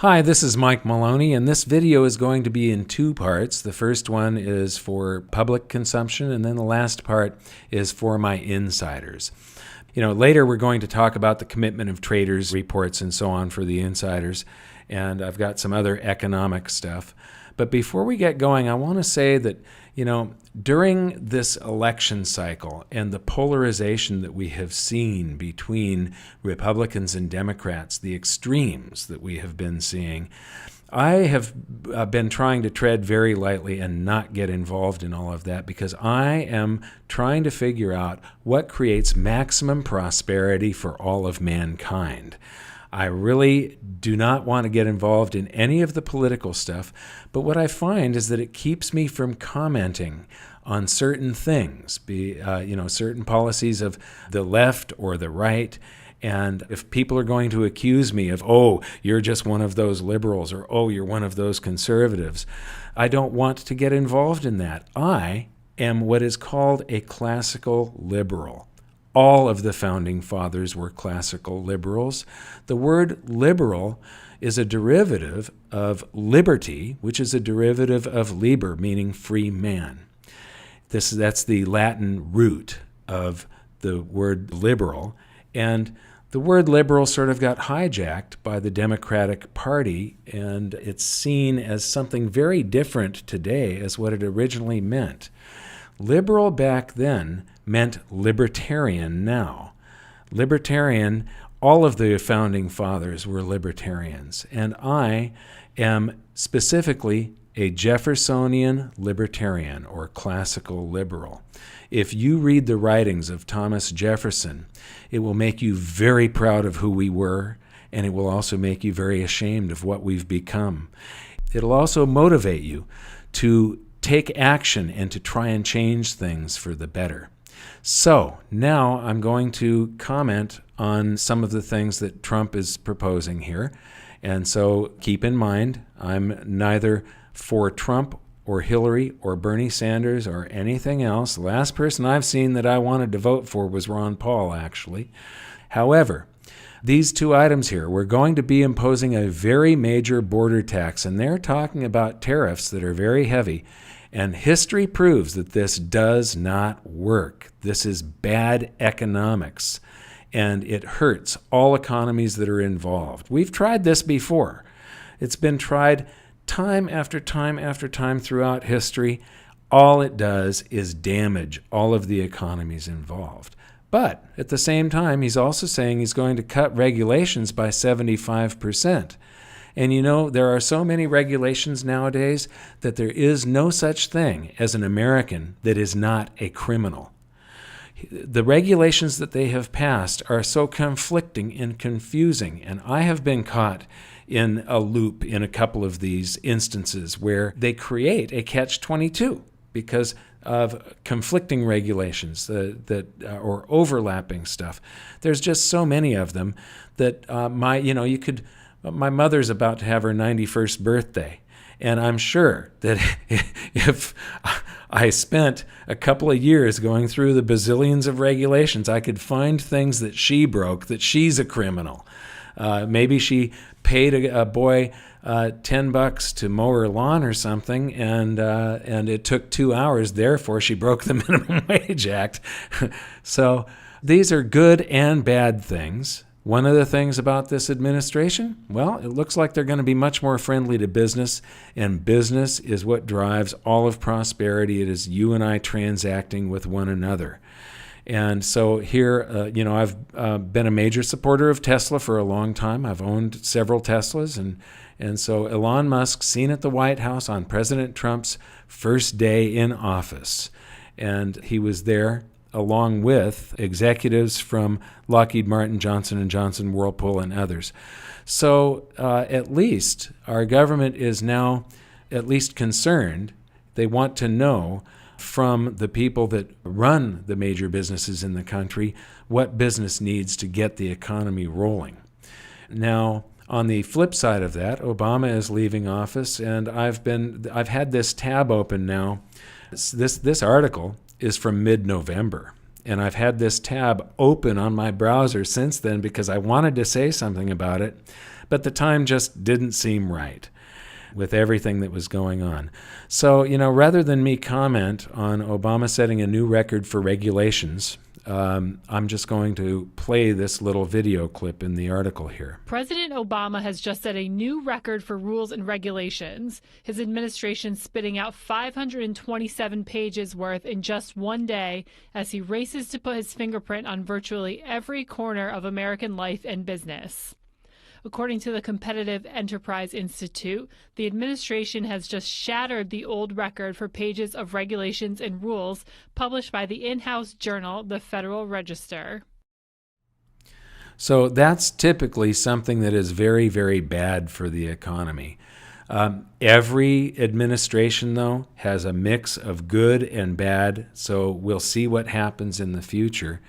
Hi, this is Mike Maloney, and this video is going to be in two parts. The first one is for public consumption, and then the last part is for my insiders. Later we're going to talk about the commitment of traders reports and so on for the insiders, and I've got some other economic stuff. But before we get going, I want to say that, during this election cycle and the polarization that we have seen between Republicans and Democrats, the extremes that we have been seeing, I have been trying to tread very lightly and not get involved in all of that because I am trying to figure out what creates maximum prosperity for all of mankind. I really do not want to get involved in any of the political stuff, but what I find is that it keeps me from commenting on certain things, certain policies of the left or the right. And if people are going to accuse me of, oh, you're just one of those liberals, or oh, you're one of those conservatives, I don't want to get involved in that. I am what is called a classical liberal. All of the founding fathers were classical liberals. The word liberal is a derivative of liberty, which is a derivative of liber, meaning free man. That's the Latin root of the word liberal. And the word liberal sort of got hijacked by the Democratic Party, and it's seen as something very different today as what it originally meant. Liberal back then meant libertarian now. Libertarian, all of the founding fathers were libertarians, and I am specifically a Jeffersonian libertarian or classical liberal. If you read the writings of Thomas Jefferson, it will make you very proud of who we were, and it will also make you very ashamed of what we've become. It'll also motivate you to take action and to try and change things for the better. So now I'm going to comment on some of the things that Trump is proposing here. And so keep in mind, I'm neither for Trump or Hillary or Bernie Sanders or anything else. The last person I've seen that I wanted to vote for was Ron Paul, actually. However, these two items here, we're going to be imposing a very major border tax, and they're talking about tariffs that are very heavy. And history proves that this does not work. This is bad economics, and it hurts all economies that are involved. We've tried this before. It's been tried time after time after time throughout history. All it does is damage all of the economies involved. But at the same time, he's also saying he's going to cut regulations by 75%. And there are so many regulations nowadays that there is no such thing as an American that is not a criminal. The regulations that they have passed are so conflicting and confusing, and I have been caught in a loop in a couple of these instances where they create a catch-22 because of conflicting regulations or overlapping stuff. There's just so many of them that my mother's about to have her 91st birthday, and I'm sure that if I spent a couple of years going through the bazillions of regulations, I could find things that she broke, that she's a criminal. Maybe she paid a boy $10 to mow her lawn or something, and it took 2 hours. Therefore, she broke the Minimum Wage Act. So these are good and bad things. One of the things about this administration, well, it looks like they're going to be much more friendly to business, and business is what drives all of prosperity. It is you and I transacting with one another. And so here, I've been a major supporter of Tesla for a long time. I've owned several Teslas, and so Elon Musk seen at the White House on President Trump's first day in office, and he was there along with executives from Lockheed Martin, Johnson & Johnson, Whirlpool, and others. So at least our government is now at least concerned. They want to know from the people that run the major businesses in the country what business needs to get the economy rolling. Now, on the flip side of that, Obama is leaving office, and I've had this tab open now. This article is from mid-November, and I've had this tab open on my browser since then because I wanted to say something about it, but the time just didn't seem right with everything that was going on. So, rather than me comment on Obama setting a new record for regulations, I'm just going to play this little video clip in the article here. President Obama has just set a new record for rules and regulations. His administration spitting out 527 pages worth in just one day as he races to put his fingerprint on virtually every corner of American life and business. According to the Competitive Enterprise Institute, the administration has just shattered the old record for pages of regulations and rules published by the in-house journal, the Federal Register. So that's typically something that is very, very bad for the economy. Every administration, though, has a mix of good and bad, so we'll see what happens in the future.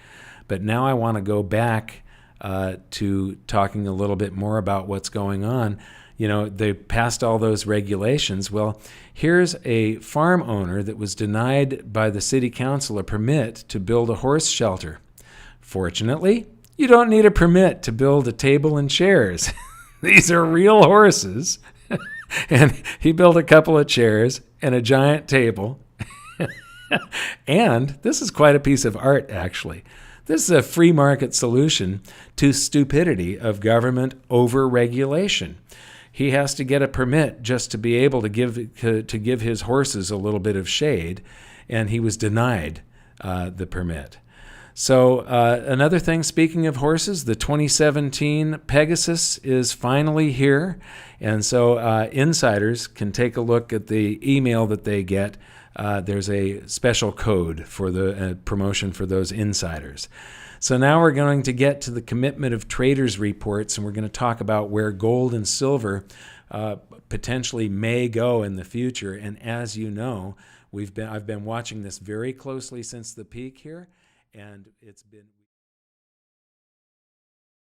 But now I want to go back to talking a little bit more about what's going on. They passed all those regulations. Well, here's a farm owner that was denied by the city council a permit to build a horse shelter. Fortunately, you don't need a permit to build a table and chairs. These are real horses. And he built a couple of chairs and a giant table. And this is quite a piece of art, actually. This is a free market solution to stupidity of government over-regulation. He has to get a permit just to be able to give his horses a little bit of shade, and he was denied the permit. So another thing, speaking of horses, the 2017 Pegasus is finally here, and so insiders can take a look at the email that they get. There's a special code for the promotion for those insiders. So now we're going to get to the commitment of traders reports, and we're going to talk about where gold and silver potentially may go in the future. And as you know, I've been watching this very closely since the peak here, and it's been